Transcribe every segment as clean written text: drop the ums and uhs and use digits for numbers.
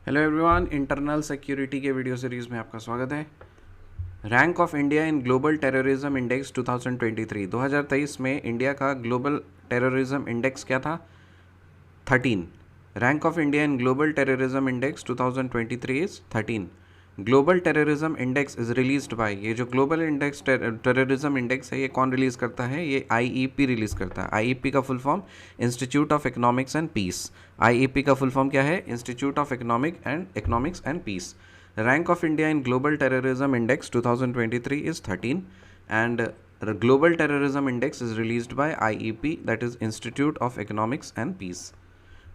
Hello everyone, internal security के video series में आपका स्वागत है। Rank of India in global terrorism index 2023 में इंडिया का ग्लोबल टेररिज्म इंडेक्स क्या था? 13। Rank of India in global terrorism index 2023 is 13। Global terrorism index is released by, ये जो ग्लोबल इंडेक्स टेररिज्म इंडेक्स है ये कौन रिलीज़ करता है? ये आईईपी रिलीज़ करता है। आईईपी का full form institute of economics and peace. IEP का फुल फॉर्म क्या है? Institute of economics and peace. Rank of India in global terrorism index 2023 is 13 and global terrorism index is released by IEP, that is Institute of Economics and Peace.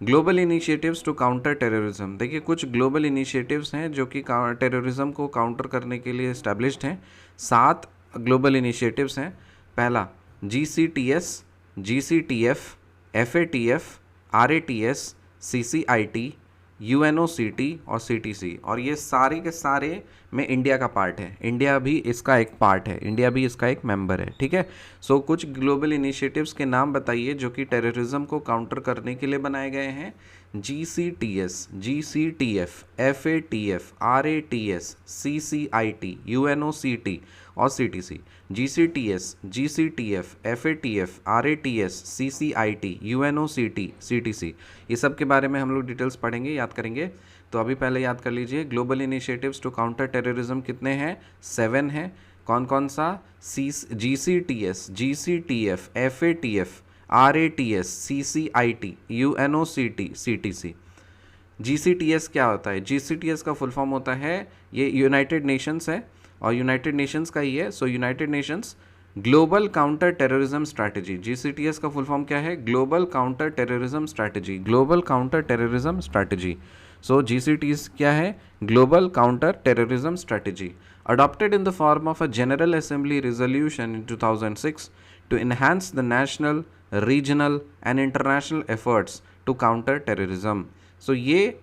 Global initiatives to counter terrorism, देखिए कुछ global initiatives हैं जो कि terrorism को counter करने के लिए established हैं। 7 ग्लोबल इनिशिएटिव्स हैं। पहला GCTS, GCTF, FATF, RATS, CCIT, UNOCT और CTC, और ये सारे के सारे में इंडिया का पार्ट है। इंडिया भी इसका एक पार्ट है, इंडिया भी इसका एक मेंबर है। ठीक है। सो कुछ ग्लोबल इनिशिएटिव्स के नाम बताइए जो कि टेररिज्म को काउंटर करने के लिए बनाए गए हैं। GCTS, GCTF, FATF, RATS, CCIT, UNOCT और CTC। GCTS, GCTF, FATF, RATS, CCIT, UNOCT, CTC, ये सब के बारे में हम लोग डिटेल्स पढ़ेंगे, याद करेंगे। तो अभी पहले याद कर लीजिए, global initiatives to counter terrorism कितने हैं? 7 हैं। कौन कौन सा? GCTS, GCTF, FATF, RATS, CCIT, UNOCT, CTC। GCTS क्या होता है? GCTS का फुल फॉर्म होता है, ये यूनाइटेड नेशंस है और यूनाइटेड नेशंस का ही है। So United Nations global counter terrorism strategy. GCTS का फुल फॉर्म क्या है? Global counter terrorism strategy, global counter terrorism strategy. So GCTS क्या है? Global counter terrorism strategy. Adopted in the form of a general assembly resolution in 2006 to enhance the national, regional and international efforts to counter terrorism. So ये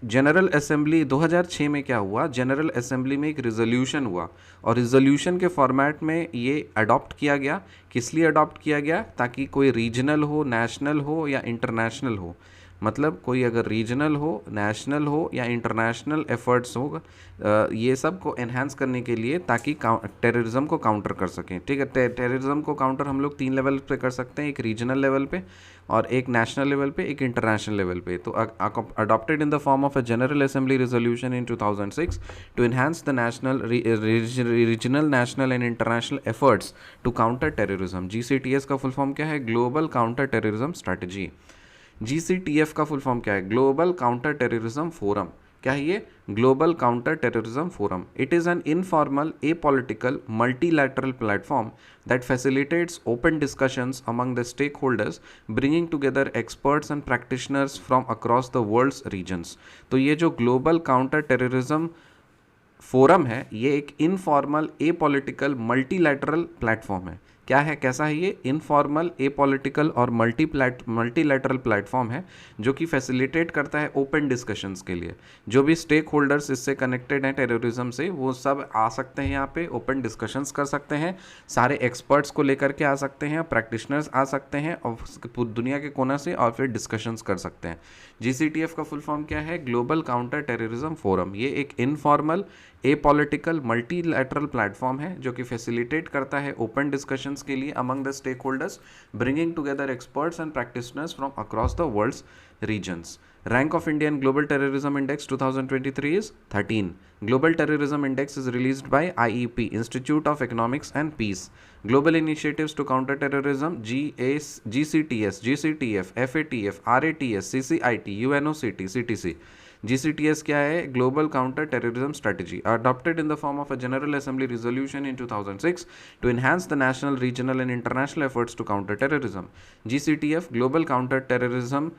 general assembly 2006 में क्या हुआ? General assembly में एक resolution हुआ और resolution के format में ये अडॉप्ट किया गया। किस लिए अडॉप्ट किया गया? ताकि कोई रीजनल हो, नेशनल हो या इंटरनेशनल हो, मतलब कोई अगर रीजनल हो, नेशनल हो या इंटरनेशनल एफर्ट्स हो, ये सब को एनहांस करने के लिए, ताकि टेररिज्म को काउंटर कर सकें। ठीक है। टेररिज्म को काउंटर हम लोग 3 लेवल पे कर सकते हैं, एक रीजनल लेवल पे और एक नेशनल लेवल पे, एक इंटरनेशनल लेवल पे। तो adopted in the form of a general assembly resolution in 2006 to enhance the national, regional, national and international efforts to counter terrorism. GCTS का फुल फॉर्म क्या है? Global counter terrorism strategy. GCTF का full form क्या है? Global counter terrorism forum. क्या है ये? Global counter terrorism forum. It is an informal, apolitical, multilateral platform that facilitates open discussions among the stakeholders, bringing together experts and practitioners from across the world's regions. तो ये जो global counter terrorism forum है, ये एक informal, apolitical, multilateral platform है। क्या है? कैसा है ये? इनफॉर्मल, एपॉलिटिकल और मल्टीलैटरल प्लेटफॉर्म है जो कि फैसिलिटेट करता है ओपन डिस्कशंस के लिए। जो भी स्टेक होल्डर्स इससे कनेक्टेड हैं टेररिज्म से, वो सब आ सकते हैं यहाँ पे, ओपन डिस्कशंस कर सकते हैं, सारे एक्सपर्ट्स को लेकर के आ सकते हैं, प्रैक्टिशनर्स आ सकते हैं और दुनिया के कोना से, और फिर डिस्कशंस कर सकते हैं। GCTF का फुल फॉर्म क्या है? Global counter terrorism forum. ये एक इनफॉर्मल, एपॉलिटिकल, मल्टीलैटरल प्लेटफॉर्म है जो कि फैसिलिटेट करता है ओपन डिस्कशंस के लिए among the stakeholders, bringing together experts and practitioners from across the world's regions. Rank of India in Global Terrorism Index 2023 is 13. Global Terrorism Index is released by IEP, Institute of Economics and Peace. Global Initiatives to Counter Terrorism, GCTS, GCTF, FATF, RATS, CCIT, UNOCT, CTC. GCTS क्या है? Global Counter Terrorism Strategy. Adopted in the form of a General Assembly resolution in 2006 to enhance the national, regional and international efforts to counter terrorism. GCTF, Global Counter Terrorism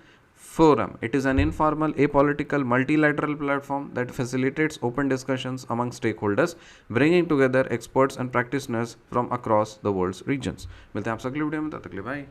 Forum. It is an informal, apolitical, multilateral platform that facilitates open discussions among stakeholders, bringing together experts and practitioners from across the world's regions. मिलते हैं आप अगले video में, तब तक के लिए bye.